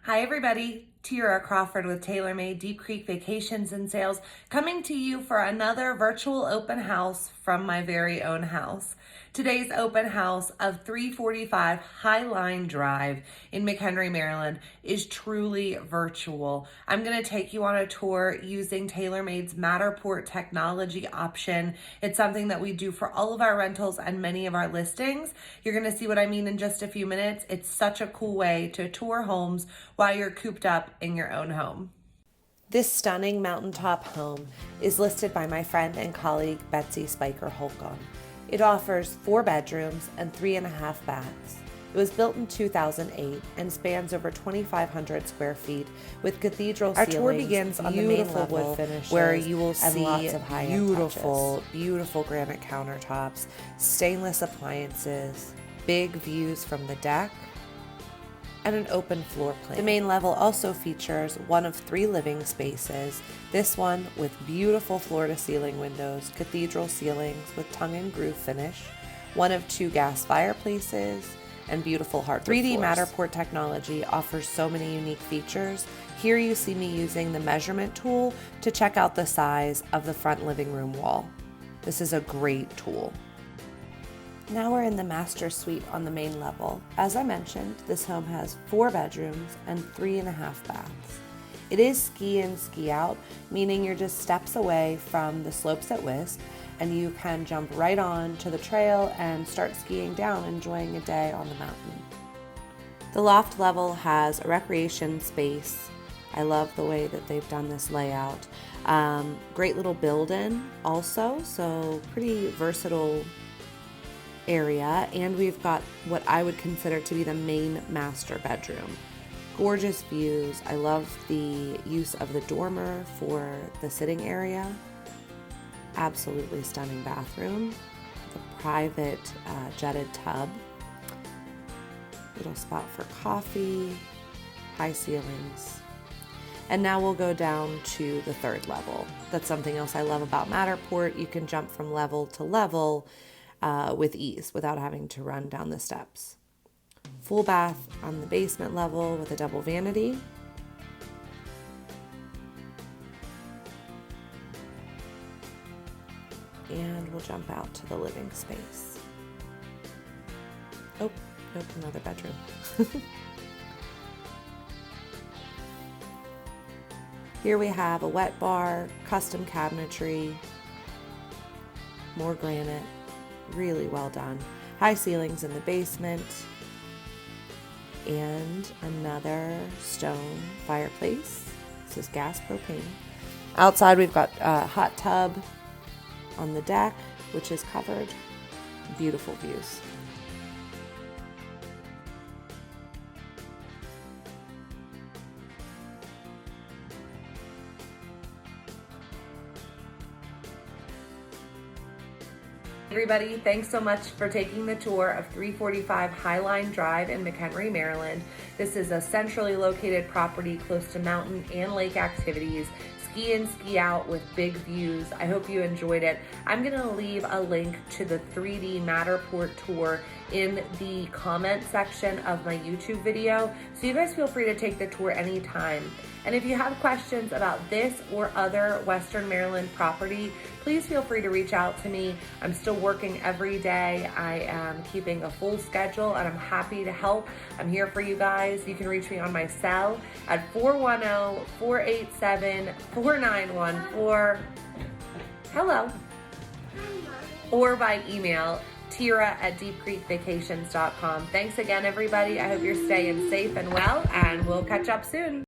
Hi everybody, Terah Crawford with TaylorMade Deep Creek Vacations and Sales, coming to you for another virtual open house from my very own house. Today's open house of 345 Highline Drive in McHenry, Maryland is truly virtual. I'm going to take you on a tour using TaylorMade's Matterport technology option. It's something that we do for all of our rentals and many of our listings. You're going to see what I mean in just a few minutes. It's such a cool way to tour homes while you're cooped up in your own home. This stunning mountaintop home is listed by my friend and colleague Betsy Spiker Holcomb. It offers 4 bedrooms and 3.5 baths. It was built in 2008 and spans over 2,500 square feet with cathedral ceilings. Our tour begins on the main level wood finishes, where you will see lots of beautiful granite countertops, stainless appliances, big views from the deck, and an open floor plan. The main level also features one of 3 living spaces, this one with beautiful floor-to-ceiling windows, cathedral ceilings with tongue and groove finish, one of 2 gas fireplaces, and beautiful hardwood 3D floors. Matterport technology offers so many unique features. Here you see me using the measurement tool to check out the size of the front living room wall. This is a great tool. Now we're in the master suite on the main level. As I mentioned, this home has 4 bedrooms and 3.5 baths. It is ski in, ski out, meaning you're just steps away from the slopes at Wisp, and you can jump right on to the trail and start skiing down, enjoying a day on the mountain. The loft level has a recreation space. I love the way that they've done this layout. Great little build-in also, so pretty versatile area, and we've got what I would consider to be the main master bedroom. Gorgeous views. I love the use of the dormer for the sitting area. Absolutely stunning bathroom. The private jetted tub. Little spot for coffee. High ceilings. And now we'll go down to the 3rd level. That's something else I love about Matterport. You can jump from level to level with ease without having to run down the steps. Full bath on the basement level with a double vanity. And we'll jump out to the living space. Oh, nope, another bedroom. Here we have a wet bar, custom cabinetry, more granite. Really well done. High ceilings in the basement, and another stone fireplace. This is gas propane. Outside we've got a hot tub on the deck, which is covered. Beautiful views. Everybody, thanks so much for taking the tour of 345 Highline Drive in McHenry, Maryland. This is a centrally located property close to mountain and lake activities. Ski in, ski out with big views. I hope you enjoyed it. I'm gonna leave a link to the 3D Matterport tour in the comment section of my YouTube video, so you guys feel free to take the tour anytime. And if you have questions about this or other Western Maryland property, please feel free to reach out to me. I'm still working every day. I am keeping a full schedule and I'm happy to help. I'm here for you guys. You can reach me on my cell at 410-487-4914. Hello. Or by email, Terah@deepcreekvacations.com. Thanks again, everybody. I hope you're staying safe and well, and we'll catch up soon.